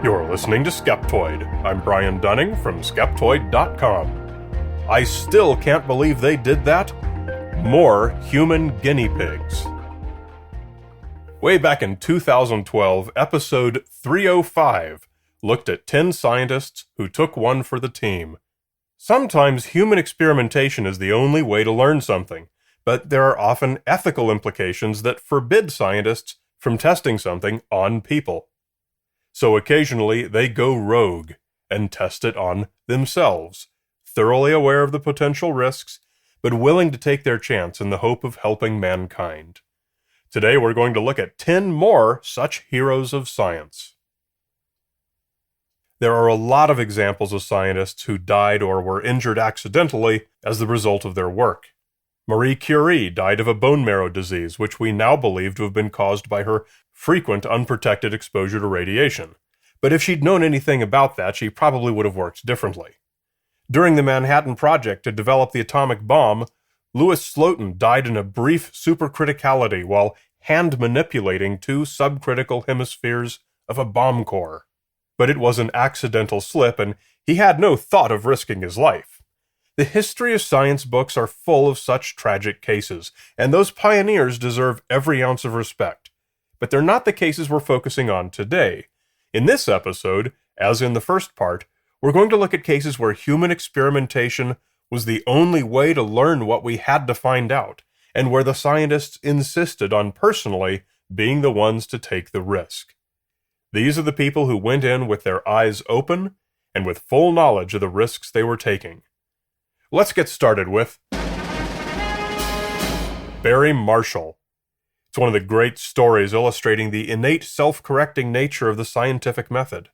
You're listening to Skeptoid. I'm Brian Dunning from Skeptoid.com. I still can't believe they did that. More human guinea pigs. Way back in 2012, episode 305 looked at 10 scientists who took one for the team. Sometimes human experimentation is the only way to learn something, but there are often ethical implications that forbid scientists from testing something on people. So occasionally they go rogue and test it on themselves, thoroughly aware of the potential risks, but willing to take their chance in the hope of helping mankind. Today we're going to look at 10 more such heroes of science. There are a lot of examples of scientists who died or were injured accidentally as the result of their work. Marie Curie died of a bone marrow disease, which we now believe to have been caused by her frequent unprotected exposure to radiation. But if she'd known anything about that, she probably would have worked differently. During the Manhattan Project to develop the atomic bomb, Louis Slotin died in a brief supercriticality while hand-manipulating two subcritical hemispheres of a bomb core. But it was an accidental slip, and he had no thought of risking his life. The history of science books are full of such tragic cases, and those pioneers deserve every ounce of respect. But they're not the cases we're focusing on today. In this episode, as in the first part, we're going to look at cases where human experimentation was the only way to learn what we had to find out, and where the scientists insisted on personally being the ones to take the risk. These are the people who went in with their eyes open and with full knowledge of the risks they were taking. Let's get started with Barry Marshall. It's one of the great stories illustrating the innate self-correcting nature of the scientific method.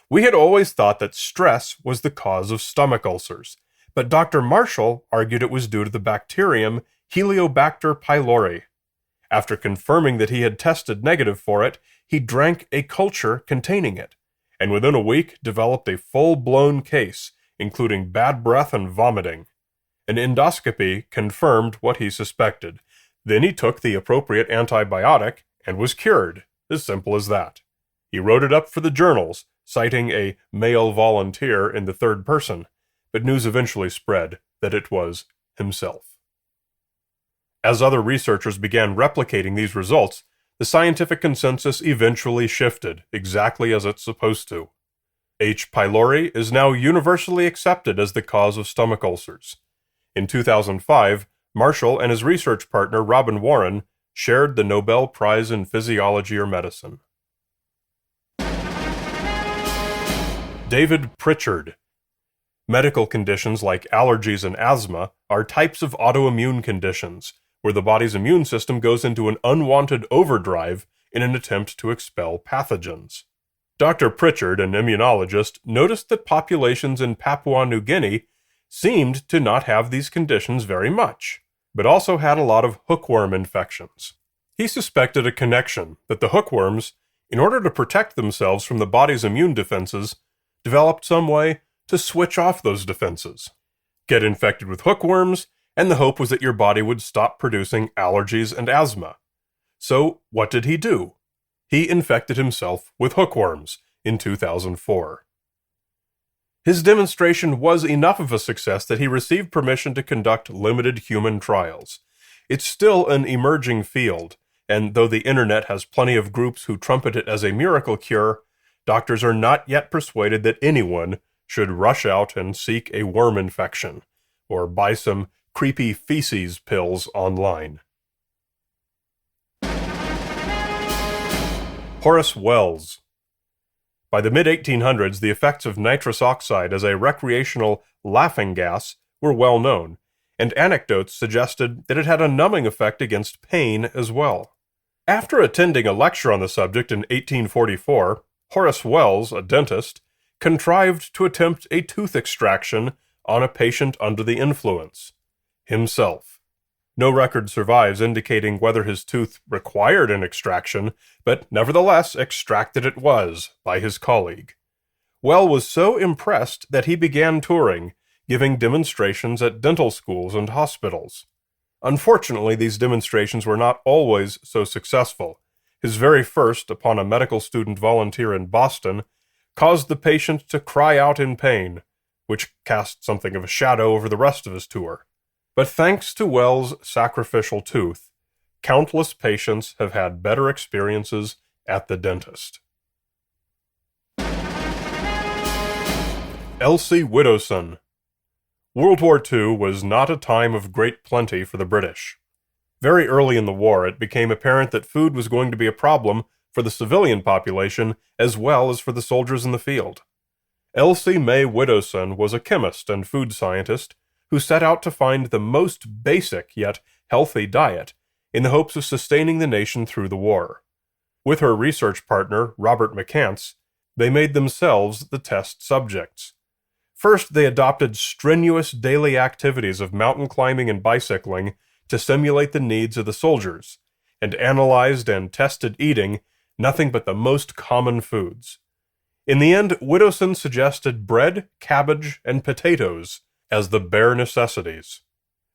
We had always thought that stress was the cause of stomach ulcers, but Dr. Marshall argued it was due to the bacterium Helicobacter pylori. After confirming that he had tested negative for it, he drank a culture containing it, and within a week developed a full-blown case, including bad breath and vomiting. An endoscopy confirmed what he suspected. Then he took the appropriate antibiotic and was cured. As simple as that. He wrote it up for the journals, citing a male volunteer in the third person, but news eventually spread that it was himself. As other researchers began replicating these results, the scientific consensus eventually shifted, exactly as it's supposed to. H. pylori is now universally accepted as the cause of stomach ulcers. In 2005, Marshall and his research partner Robin Warren shared the Nobel Prize in Physiology or Medicine. David Pritchard. Medical conditions like allergies and asthma are types of autoimmune conditions, where the body's immune system goes into an unwanted overdrive in an attempt to expel pathogens. Dr. Pritchard, an immunologist, noticed that populations in Papua New Guinea seemed to not have these conditions very much, but also had a lot of hookworm infections. He suspected a connection that the hookworms, in order to protect themselves from the body's immune defenses, developed some way to switch off those defenses. Get infected with hookworms, and the hope was that your body would stop producing allergies and asthma. So, what did he do? He infected himself with hookworms in 2004. His demonstration was enough of a success that he received permission to conduct limited human trials. It's still an emerging field, and though the internet has plenty of groups who trumpet it as a miracle cure, doctors are not yet persuaded that anyone should rush out and seek a worm infection, or buy some creepy feces pills online. Horace Wells. By the mid-1800s, the effects of nitrous oxide as a recreational laughing gas were well known, and anecdotes suggested that it had a numbing effect against pain as well. After attending a lecture on the subject in 1844, Horace Wells, a dentist, contrived to attempt a tooth extraction on a patient under the influence. Himself. No record survives indicating whether his tooth required an extraction, but nevertheless extracted it was by his colleague. Well was so impressed that he began touring, giving demonstrations at dental schools and hospitals. Unfortunately, these demonstrations were not always so successful. His very first, upon a medical student volunteer in Boston, caused the patient to cry out in pain, which cast something of a shadow over the rest of his tour. But thanks to Wells' sacrificial tooth, countless patients have had better experiences at the dentist. Elsie Widdowson. World War II was not a time of great plenty for the British. Very early in the war, it became apparent that food was going to be a problem for the civilian population as well as for the soldiers in the field. Elsie May Widdowson was a chemist and food scientist who set out to find the most basic yet healthy diet in the hopes of sustaining the nation through the war. With her research partner, Robert McCants, they made themselves the test subjects. First, they adopted strenuous daily activities of mountain climbing and bicycling to simulate the needs of the soldiers, and analyzed and tested eating nothing but the most common foods. In the end, Widdowson suggested bread, cabbage, and potatoes as the bare necessities.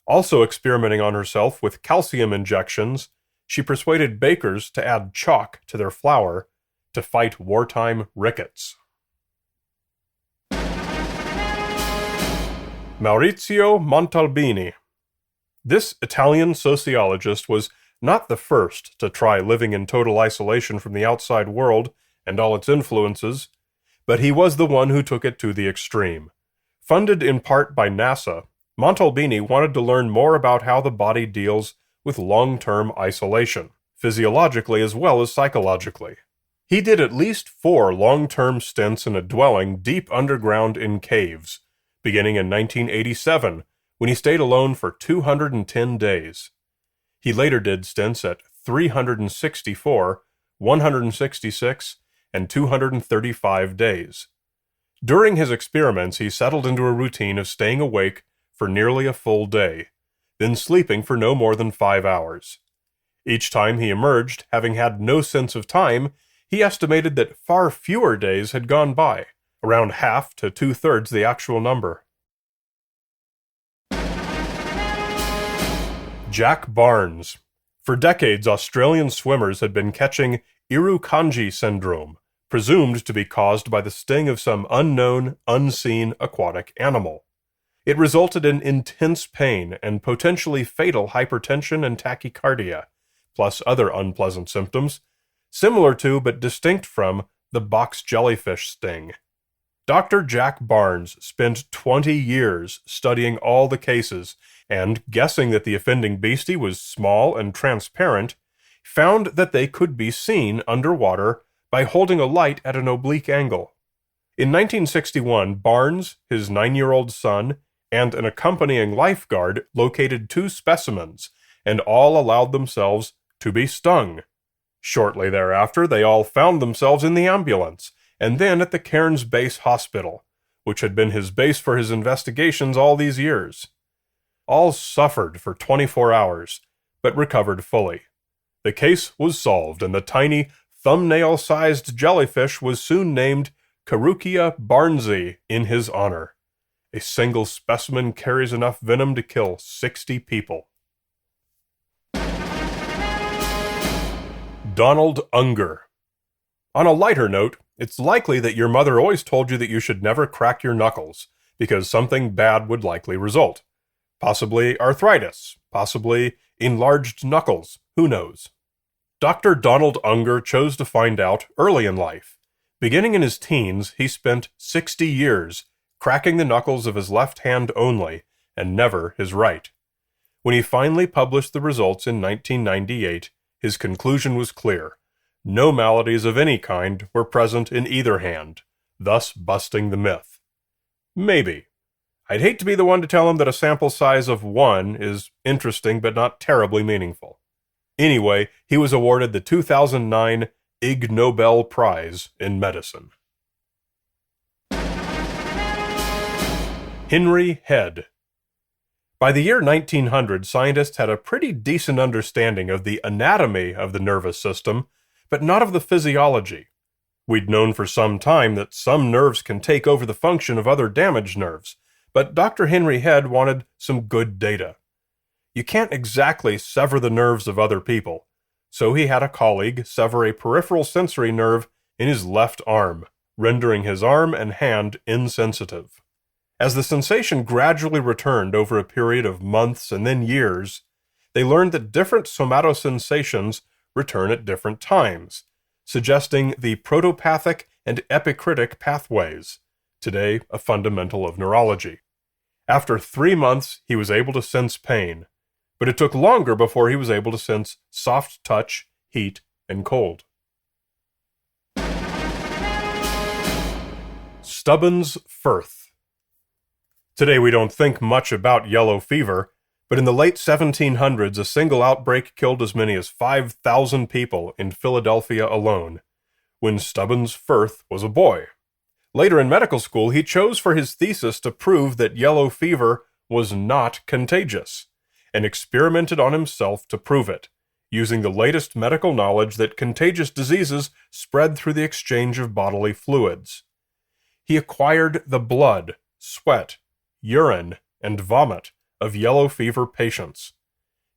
Also experimenting on herself with calcium injections, she persuaded bakers to add chalk to their flour to fight wartime rickets. Maurizio Montalbini. This Italian sociologist was not the first to try living in total isolation from the outside world and all its influences, but he was the one who took it to the extreme. Funded in part by NASA, Montalbini wanted to learn more about how the body deals with long-term isolation, physiologically as well as psychologically. He did at least 4 long-term stints in a dwelling deep underground in caves, beginning in 1987, when he stayed alone for 210 days. He later did stints at 364, 166, and 235 days. During his experiments, he settled into a routine of staying awake for nearly a full day, then sleeping for no more than 5 hours. Each time he emerged, having had no sense of time, he estimated that far fewer days had gone by, around half to 2/3 the actual number. Jack Barnes. For decades, Australian swimmers had been catching Irukandji syndrome, presumed to be caused by the sting of some unknown, unseen aquatic animal. It resulted in intense pain and potentially fatal hypertension and tachycardia, plus other unpleasant symptoms, similar to but distinct from the box jellyfish sting. Dr. Jack Barnes spent 20 years studying all the cases and, guessing that the offending beastie was small and transparent, found that they could be seen underwater by holding a light at an oblique angle. In 1961, Barnes, his 9-year-old son, and an accompanying lifeguard located 2 specimens, and all allowed themselves to be stung. Shortly thereafter, they all found themselves in the ambulance, and then at the Cairns Base Hospital, which had been his base for his investigations all these years. All suffered for 24 hours, but recovered fully. The case was solved, and the tiny, thumbnail-sized jellyfish was soon named Carukia barnesi in his honor. A single specimen carries enough venom to kill 60 people. Donald Unger. On a lighter note, it's likely that your mother always told you that you should never crack your knuckles, because something bad would likely result. Possibly arthritis, possibly enlarged knuckles, who knows? Dr. Donald Unger chose to find out early in life. Beginning in his teens, he spent 60 years cracking the knuckles of his left hand only, and never his right. When he finally published the results in 1998, his conclusion was clear. No maladies of any kind were present in either hand, thus busting the myth. Maybe. I'd hate to be the one to tell him that a sample size of 1 is interesting but not terribly meaningful. Anyway, he was awarded the 2009 Ig Nobel Prize in Medicine. Henry Head. By the year 1900, scientists had a pretty decent understanding of the anatomy of the nervous system, but not of the physiology. We'd known for some time that some nerves can take over the function of other damaged nerves, but Dr. Henry Head wanted some good data. You can't exactly sever the nerves of other people, so he had a colleague sever a peripheral sensory nerve in his left arm, rendering his arm and hand insensitive. As the sensation gradually returned over a period of months and then years, they learned that different somatosensations return at different times, suggesting the protopathic and epicritic pathways, today a fundamental of neurology. After 3 months, he was able to sense pain, but it took longer before he was able to sense soft touch, heat, and cold. Stubbins Firth. Today we don't think much about yellow fever, but in the late 1700s a single outbreak killed as many as 5,000 people in Philadelphia alone, when Stubbins Firth was a boy. Later in medical school, he chose for his thesis to prove that yellow fever was not contagious, and experimented on himself to prove it, using the latest medical knowledge that contagious diseases spread through the exchange of bodily fluids. He acquired the blood, sweat, urine, and vomit of yellow fever patients.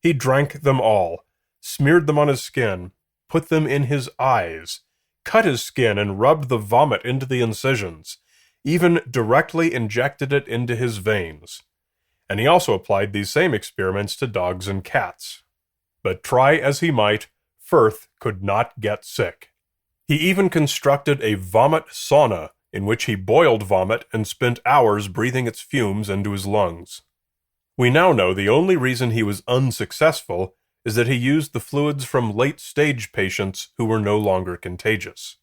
He drank them all, smeared them on his skin, put them in his eyes, cut his skin and rubbed the vomit into the incisions, even directly injected it into his veins. And he also applied these same experiments to dogs and cats. But try as he might, Firth could not get sick. He even constructed a vomit sauna in which he boiled vomit and spent hours breathing its fumes into his lungs. We now know the only reason he was unsuccessful is that he used the fluids from late-stage patients who were no longer contagious.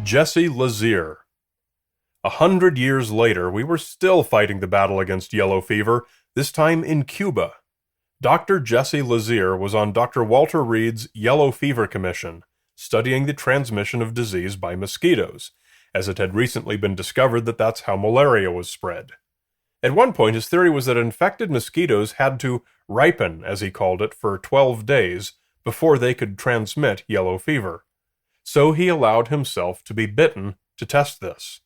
Jesse Lazier. 100 years later, we were still fighting the battle against yellow fever, this time in Cuba. Dr. Jesse Lazier was on Dr. Walter Reed's Yellow Fever Commission, studying the transmission of disease by mosquitoes, as it had recently been discovered that that's how malaria was spread. At one point, his theory was that infected mosquitoes had to ripen, as he called it, for 12 days before they could transmit yellow fever. So he allowed himself to be bitten to test this.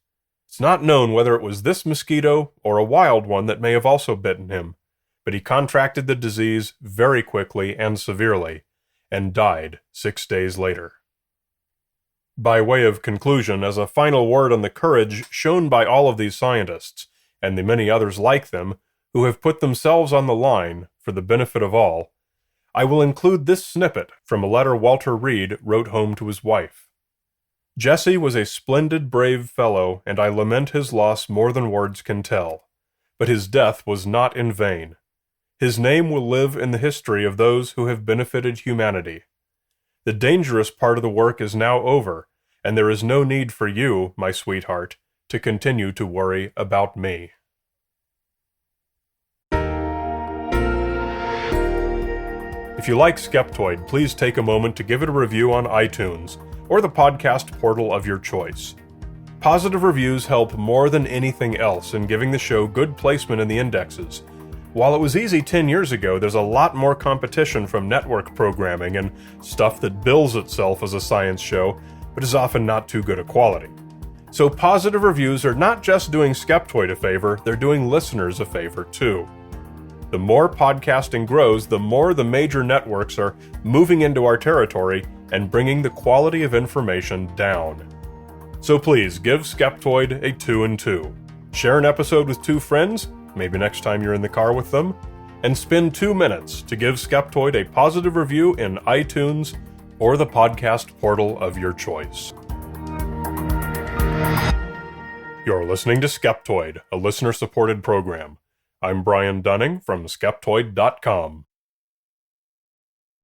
It's not known whether it was this mosquito or a wild one that may have also bitten him, but he contracted the disease very quickly and severely, and died 6 days later. By way of conclusion, as a final word on the courage shown by all of these scientists, and the many others like them, who have put themselves on the line for the benefit of all, I will include this snippet from a letter Walter Reed wrote home to his wife. Jesse was a splendid, brave fellow, and I lament his loss more than words can tell. But his death was not in vain. His name will live in the history of those who have benefited humanity. The dangerous part of the work is now over, and there is no need for you, my sweetheart, to continue to worry about me. If you like Skeptoid, please take a moment to give it a review on iTunes, or the podcast portal of your choice. Positive reviews help more than anything else in giving the show good placement in the indexes. While it was easy 10 years ago, there's a lot more competition from network programming and stuff that bills itself as a science show, but is often not too good a quality. So positive reviews are not just doing Skeptoid a favor, they're doing listeners a favor too. The more podcasting grows, the more the major networks are moving into our territory and bringing the quality of information down. So please, give Skeptoid a 2 and 2. Share an episode with 2 friends, maybe next time you're in the car with them, and spend 2 minutes to give Skeptoid a positive review in iTunes or the podcast portal of your choice. You're listening to Skeptoid, a listener-supported program. I'm Brian Dunning from Skeptoid.com.